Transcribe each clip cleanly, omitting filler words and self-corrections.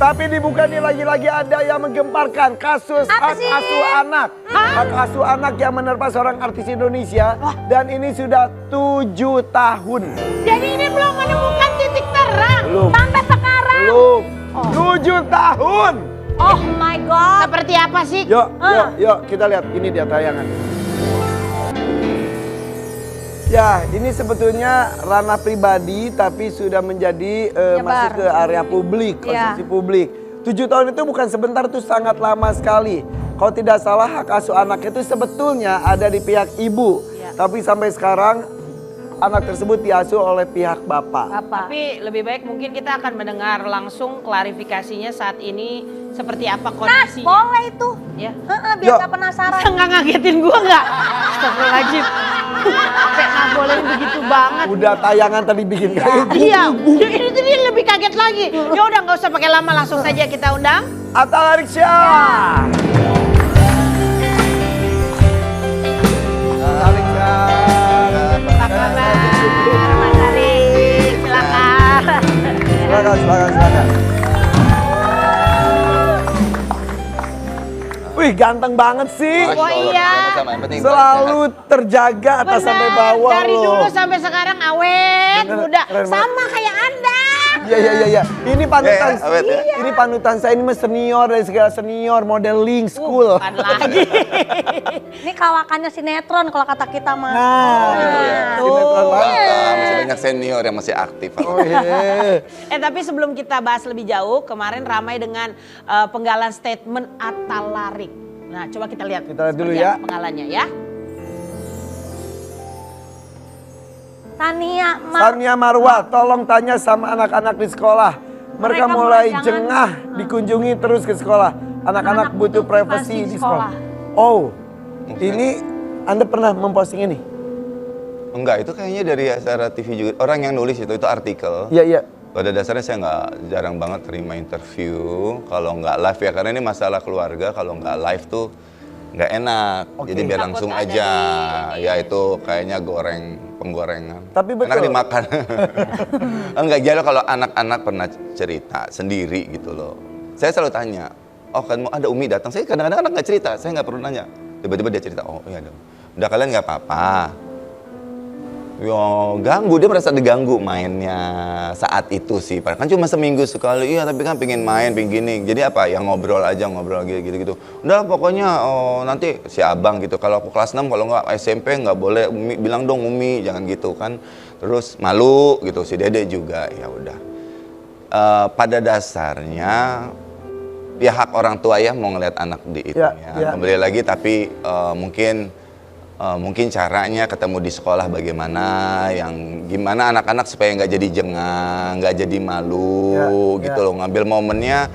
Tapi dibuka nih lagi-lagi ada yang menggemparkan kasus hak asuh anak. Hak asuh anak yang menerpa seorang artis Indonesia. Dan ini sudah 7 tahun. Jadi ini belum menemukan titik terang. Belum. Sampai sekarang. Belum. 7 tahun. Oh my God. Seperti apa sih? Yuk kita lihat. Ini dia tayangan. Ya, ini sebetulnya ranah pribadi tapi sudah menjadi masuk ke area publik, konsumsi publik. 7 tahun itu bukan sebentar, itu sangat lama sekali. Kalau tidak salah hak asuh anak itu sebetulnya ada di pihak ibu. Tapi sampai sekarang anak tersebut diasuh oleh pihak bapak. Tapi lebih baik mungkin kita akan mendengar langsung klarifikasinya saat ini seperti apa kondisinya. Boleh itu. Ya. Biar gak penasaran. Bisa nggak ngagetin gua nggak? Astagfirullahaladzim. Sampai nggak boleh begitu banget. Udah tayangan tadi bikin kayak Iya, ini tuh dia lebih kaget lagi. Ya udah nggak usah pakai lama, langsung saja kita undang Atta Larisya. Apa kabar, Mas Arik? Silakan. Silakan. Wih, ganteng banget sih. Oh iya. Selalu terjaga atas sampai bawah Dari loh. dulu sampai sekarang awet, muda. keren banget. Sama kayak Anda. Iya. Ini panutan. awet ya. Ini panutan saya, ini mah senior dari segala senior, modeling school. Bukan lagi. Ini kawakannya sinetron kalau kata kita mah. Sinetron Bangga, masih banyak senior yang masih aktif. Oh iya. Tapi sebelum kita bahas lebih jauh, kemarin ramai dengan penggalan statement Atta Larik. Nah, coba kita lihat. Kita lihat dulu seperti ya. apa penggalannya ya. Tania Marwah, tolong tanya sama anak-anak di sekolah. Mereka mulai jengah dikunjungi terus ke sekolah. Anak-anak butuh privasi di sekolah. Oh, ini Anda pernah memposting ini? Enggak, itu kayaknya dari acara TV juga. Orang yang nulis itu artikel. Iya. Pada dasarnya saya jarang banget terima interview kalau nggak live ya, karena ini masalah keluarga. Kalau nggak live tuh nggak enak. Jadi biar langsung aja. Ya itu kayaknya penggorengan. Tapi betul. Enak dimakan. Enggak, jadi kalau anak-anak pernah cerita sendiri gitu loh. Saya selalu tanya, oh kan mau ada Umi datang. Saya kadang-kadang anak nggak cerita, saya nggak perlu nanya. Tiba-tiba dia cerita, oh iya dong. Udah kalian nggak apa-apa. Yo ganggu, dia merasa diganggu mainnya saat itu sih. Kan cuma seminggu sekali, iya tapi kan pengen main, pengen gini. Jadi apa, ya ngobrol aja, ngobrol gitu. Udah pokoknya nanti si abang gitu, kalau aku kelas 6, kalau nggak SMP nggak boleh, Umi, bilang dong Umi, jangan gitu kan. Terus malu gitu, si Dede juga, ya udah. Pada dasarnya, ya hak orang tua ya mau ngeliat anak di itu ya. Kembali lagi tapi mungkin caranya ketemu di sekolah bagaimana, yang gimana anak-anak supaya nggak jadi jengah, nggak jadi malu gitu loh. Ngambil momennya,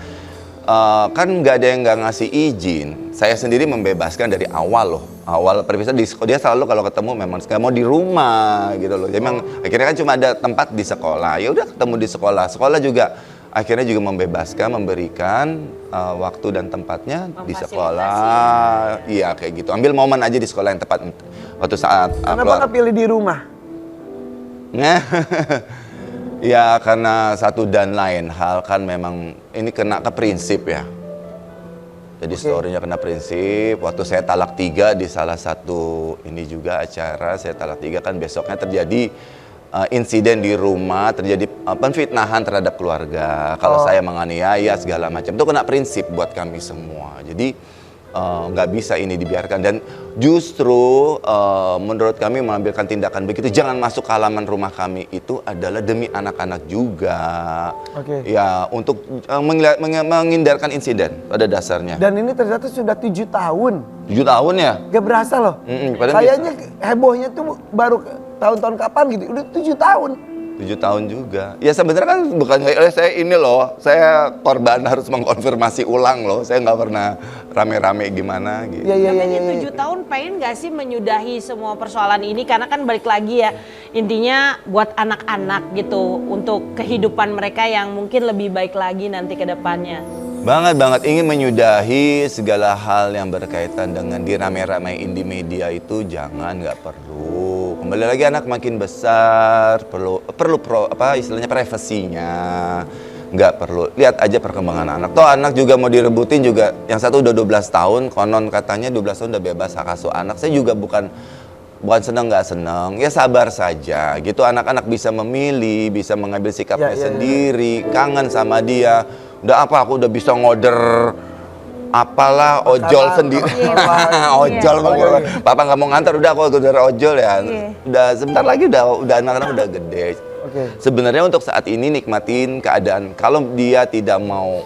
kan nggak ada yang nggak ngasih izin. Saya sendiri membebaskan dari awal loh. Awal perpisahan di sekolah, dia selalu kalau ketemu memang nggak mau di rumah gitu loh. Jadi memang akhirnya kan cuma ada tempat di sekolah. Ya udah ketemu di sekolah. Sekolah juga akhirnya juga memberikan waktu dan tempatnya di sekolah. Iya kayak gitu. Ambil momen aja di sekolah yang tepat waktu saat Kenapa nggak pilih di rumah? Ya karena satu dan lain hal kan memang ini kena ke prinsip ya. Jadi story-nya kena prinsip. Waktu saya talak 3 di salah satu ini juga acara saya talak 3 kan besoknya terjadi insiden di rumah, terjadi penfitnahan terhadap keluarga. Kalau saya menganiaya segala macam, itu kena prinsip buat kami semua. Jadi nggak bisa ini dibiarkan. Dan justru menurut kami mengambilkan tindakan begitu, jangan masuk ke halaman rumah kami itu adalah demi anak-anak juga. Ya untuk menghindarkan insiden pada dasarnya. Dan ini ternyata sudah 7 tahun. 7 tahun ya? Gak berasa loh. Kayaknya hebohnya tuh baru tahun-tahun kapan gitu, udah 7 tahun. 7 tahun juga. Ya sebenarnya kan bukan saya ini loh, saya korban harus mengkonfirmasi ulang loh. Saya nggak pernah rame-rame gimana gitu. Tapi 7 tahun pengen nggak sih menyudahi semua persoalan ini? Karena kan balik lagi ya, intinya buat anak-anak gitu, untuk kehidupan mereka yang mungkin lebih baik lagi nanti ke depannya. Banget ingin menyudahi segala hal yang berkaitan dengan dirame-ramein di media itu jangan, nggak perlu. Kembali lagi anak makin besar, perlu istilahnya privasinya. Nggak perlu, lihat aja perkembangan anak. Toh anak juga mau direbutin juga, yang satu udah 12 tahun, konon katanya 12 tahun udah bebas hak asuh anak. Saya juga bukan seneng nggak seneng, ya sabar saja gitu. Anak-anak bisa memilih, bisa mengambil sikapnya sendiri, kangen sama dia. Udah apa, aku udah bisa ngorder apalah ojol sendiri. Ojol, papa nggak mau ngantar, udah aku order ojol ya. Udah sebentar lagi udah anak-anak udah gede. Sebenarnya untuk saat ini nikmatin keadaan. Kalau dia tidak mau,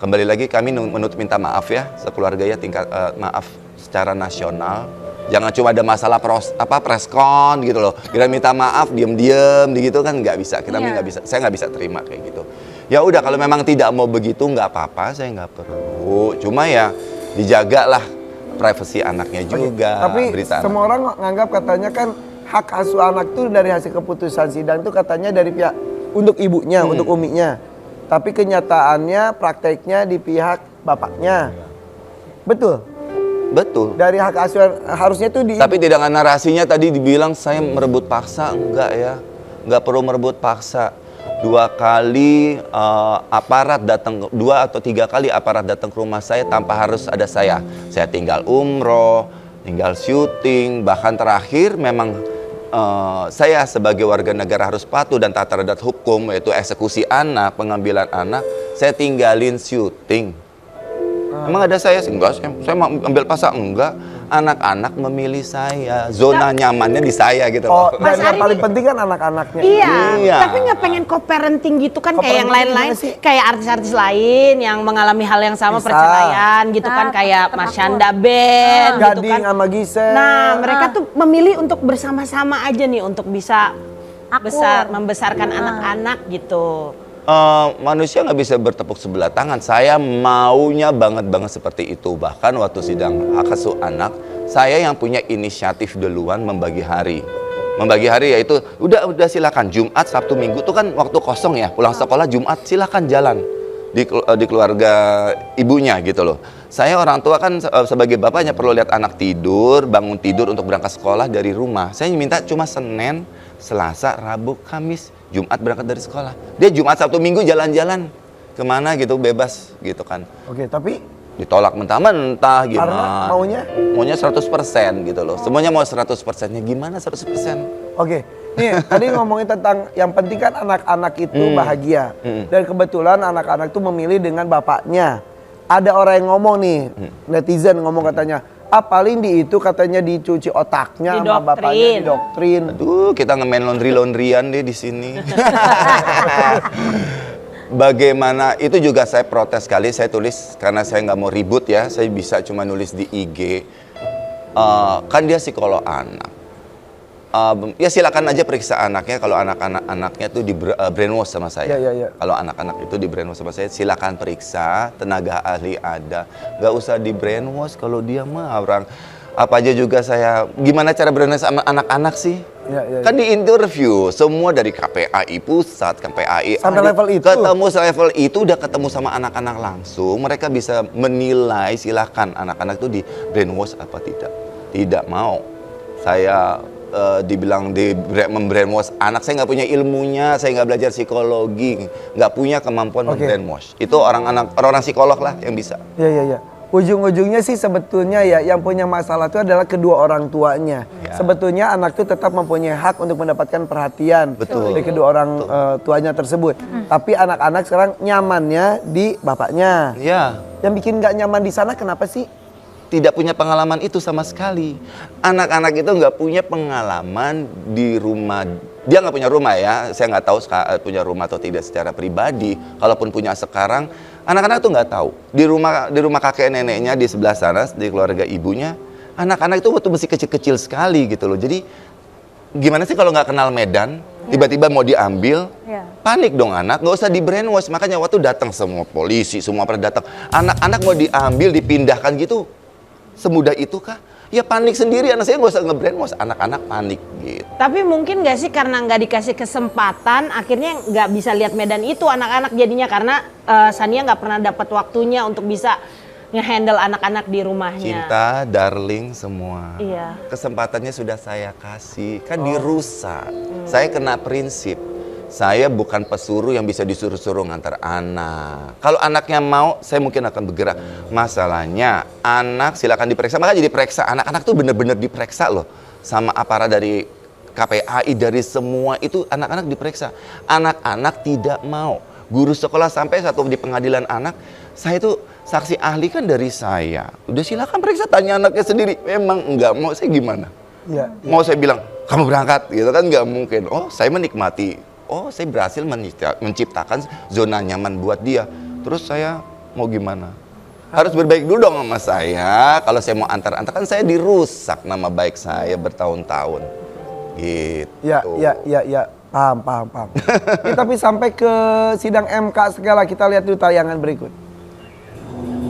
kembali lagi kami menuntut minta maaf ya sekeluarga ya, tingkat maaf secara nasional. Jangan cuma ada masalah preskon gitu loh. Kita minta maaf diem-diem gitu kan nggak bisa. Kita nggak bisa. Saya nggak bisa terima kayak gitu. Ya udah kalau memang tidak mau begitu nggak apa-apa. Saya nggak perlu. Cuma ya dijagalah privasi anaknya juga. Tapi berita semua orang nganggap katanya kan hak asuh anak tuh dari hasil keputusan sidang tuh katanya dari pihak untuk ibunya, untuk uminya. Tapi kenyataannya prakteknya di pihak bapaknya. Betul. Betul. Dari hak asuh harusnya tuh di. Tapi tidak narasinya tadi dibilang saya merebut paksa, enggak ya. Enggak perlu merebut paksa. 2 kali aparat datang, 2 atau 3 kali aparat datang ke rumah saya tanpa harus ada saya. Saya tinggal umroh, tinggal syuting, bahkan terakhir memang saya sebagai warga negara harus patuh dan tata tertib hukum, yaitu eksekusi anak, pengambilan anak, saya tinggalin syuting. Emang ada saya? Enggak, saya mau ambil pasang, enggak. Anak-anak memilih saya, zona nyamannya di saya gitu loh. Dan yang paling penting kan anak-anaknya. Iya, tapi nggak pengen co-parenting gitu kan kayak yang lain-lain, kayak artis-artis lain yang mengalami hal yang sama, perceraian gitu kan, kayak Marshanda Ben gitu kan. Gading sama Gisel. Nah, mereka tuh memilih untuk bersama-sama aja nih untuk bisa membesarkan anak-anak gitu. Manusia nggak bisa bertepuk sebelah tangan. Saya maunya banget seperti itu. Bahkan waktu sidang hak asuh anak, saya yang punya inisiatif duluan membagi hari. Membagi hari yaitu udah silakan Jumat, Sabtu, Minggu tuh kan waktu kosong ya. Pulang sekolah Jumat silakan jalan di keluarga ibunya gitu loh. Saya orang tua kan sebagai bapaknya perlu lihat anak tidur, bangun tidur untuk berangkat sekolah dari rumah. Saya minta cuma Senin, Selasa, Rabu, Kamis, Jumat berangkat dari sekolah. Dia Jumat, Sabtu, Minggu jalan-jalan kemana gitu, bebas gitu kan. Oke, tapi ditolak mentah-mentah gimana. Karena maunya 100% gitu loh. Semuanya mau 100%-nya gimana 100%? Oke, nih tadi ngomongin tentang yang penting kan anak-anak itu bahagia. Dan kebetulan anak-anak itu memilih dengan bapaknya. Ada orang yang ngomong nih, netizen ngomong katanya, paling di itu katanya dicuci otaknya sama bapaknya, didoktrin. Aduh, kita nge-main laundry-laundryan deh di sini. Bagaimana, itu juga saya protes sekali, saya tulis karena saya nggak mau ribut ya, saya bisa cuma nulis di IG. Kan dia psikolog anak. Ya silakan aja periksa anaknya, kalau anaknya tuh di brainwash sama saya. Kalau anak-anak itu di brainwash sama saya, silakan periksa, tenaga ahli ada. Nggak usah di brainwash kalau dia mah orang apa aja juga saya. Gimana cara brainwash sama anak-anak sih? Kan di interview semua dari KPAI pusat, KPAI sampai level itu. Ketemu level itu udah ketemu sama anak-anak langsung, mereka bisa menilai. Silakan anak-anak itu di brainwash apa tidak. Tidak mau. Saya dibilang membrainwash anak, saya nggak punya ilmunya, saya nggak belajar psikologi, nggak punya kemampuan membrainwash. Itu orang psikolog lah yang bisa. Iya. Ujung-ujungnya sih sebetulnya ya yang punya masalah itu adalah kedua orang tuanya. Sebetulnya anak itu tetap mempunyai hak untuk mendapatkan perhatian dari kedua orang tuanya tersebut. Tapi anak-anak sekarang nyamannya di bapaknya. Yang bikin nggak nyaman di sana kenapa sih? Tidak punya pengalaman itu sama sekali. Anak-anak itu nggak punya pengalaman di rumah. Dia nggak punya rumah ya. Saya nggak tahu punya rumah atau tidak secara pribadi. Kalaupun punya sekarang, anak-anak tuh nggak tahu. Di rumah kakek neneknya di sebelah sana, di keluarga ibunya, anak-anak itu waktu masih kecil-kecil sekali gitu loh. Jadi gimana sih kalau nggak kenal medan, tiba-tiba mau diambil, panik dong anak. Nggak usah di brainwash. Makanya waktu datang semua polisi, semua pada datang. Anak-anak mau diambil, dipindahkan gitu. Semudah itu kah? Ya panik sendiri, anak saya nggak usah nge-brainwash, anak-anak panik gitu. Tapi mungkin nggak sih karena nggak dikasih kesempatan, akhirnya nggak bisa lihat medan itu anak-anak jadinya, karena Sania nggak pernah dapat waktunya untuk bisa nge-handle anak-anak di rumahnya. Cinta, darling semua. Iya. Kesempatannya sudah saya kasih, kan dirusak. Saya kena prinsip. Saya bukan pesuruh yang bisa disuruh-suruh ngantar anak. Kalau anaknya mau, saya mungkin akan bergerak. Masalahnya, anak silakan diperiksa. Makanya diperiksa. Anak-anak tuh bener-bener diperiksa loh. Sama aparat dari KPAI, dari semua itu anak-anak diperiksa. Anak-anak tidak mau. Guru sekolah sampai satu di pengadilan anak, saya tuh saksi ahli kan dari saya. Udah silakan periksa, tanya anaknya sendiri. Memang enggak mau, saya gimana? Ya. Mau saya bilang, kamu berangkat, gitu kan nggak mungkin. Oh, saya menikmati. Oh, saya berhasil menciptakan zona nyaman buat dia. Terus saya mau gimana? Harus berbaik dulu dong sama saya. Kalau saya mau antar-antar, kan saya dirusak nama baik saya bertahun-tahun. Gitu. Ya. Paham. Tapi sampai ke sidang MK segala, kita lihat dulu tayangan berikut.